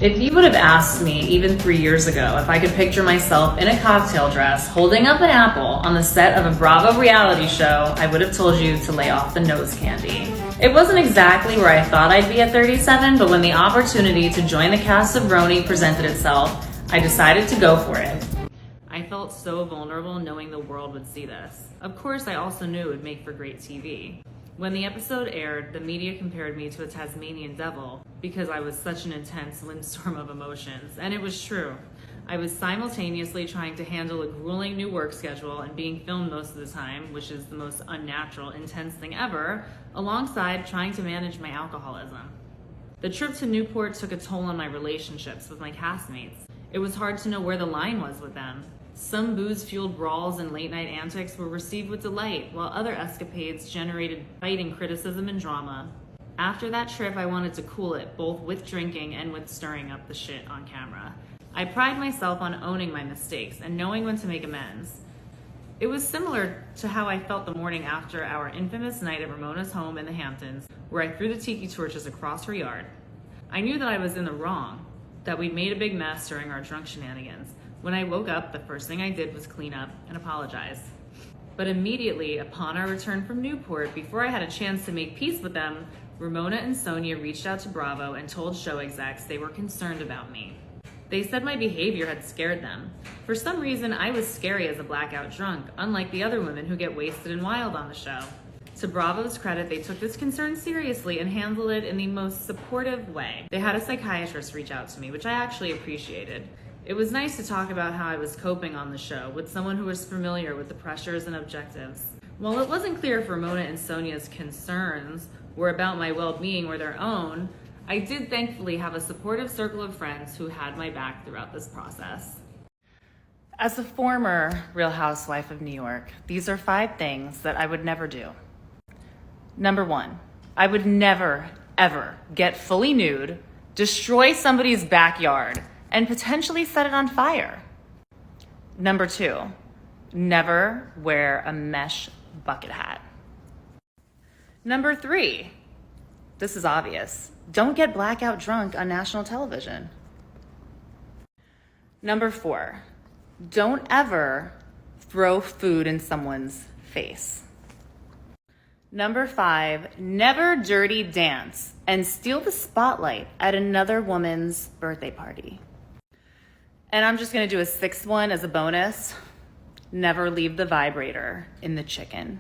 If you would have asked me even 3 years ago if I could picture myself in a cocktail dress holding up an apple on the set of a Bravo reality show, I would have told you to lay off the nose candy. It wasn't exactly where I thought I'd be at 37, but when the opportunity to join the cast of RHONY presented itself, I decided to go for it. I felt so vulnerable knowing the world would see this. Of course, I also knew it would make for great TV. When the episode aired, the media compared me to a Tasmanian devil because I was such an intense windstorm of emotions, and it was true. I was simultaneously trying to handle a grueling new work schedule and being filmed most of the time, which is the most unnatural, intense thing ever, alongside trying to manage my alcoholism. The trip to Newport took a toll on my relationships with my castmates. It was hard to know where the line was with them. Some booze-fueled brawls and late-night antics were received with delight, while other escapades generated biting criticism and drama. After that trip, I wanted to cool it, both with drinking and with stirring up the shit on camera. I pride myself on owning my mistakes and knowing when to make amends. It was similar to how I felt the morning after our infamous night at Ramona's home in the Hamptons, where I threw the tiki torches across her yard. I knew that I was in the wrong, that we'd made a big mess during our drunk shenanigans. When I woke up, the first thing I did was clean up and apologize. But immediately upon our return from Newport, before I had a chance to make peace with them, Ramona and Sonia reached out to Bravo and told show execs they were concerned about me. They said my behavior had scared them. For some reason, I was scary as a blackout drunk, unlike the other women who get wasted and wild on the show. To Bravo's credit, they took this concern seriously and handled it in the most supportive way. They had a psychiatrist reach out to me, which I actually appreciated. It was nice to talk about how I was coping on the show with someone who was familiar with the pressures and objectives. While it wasn't clear if Ramona and Sonia's concerns were about my well-being or their own, I did thankfully have a supportive circle of friends who had my back throughout this process. As a former Real Housewife of New York, these are 5 things that I would never do. Number 1, I would never, ever get fully nude, destroy somebody's backyard, and potentially set it on fire. Number 2, never wear a mesh bucket hat. Number 3, this is obvious, don't get blackout drunk on national television. Number 4, don't ever throw food in someone's face. Number 5, never dirty dance and steal the spotlight at another woman's birthday party. And I'm just gonna do a 6th one as a bonus. Never leave the vibrator in the chicken.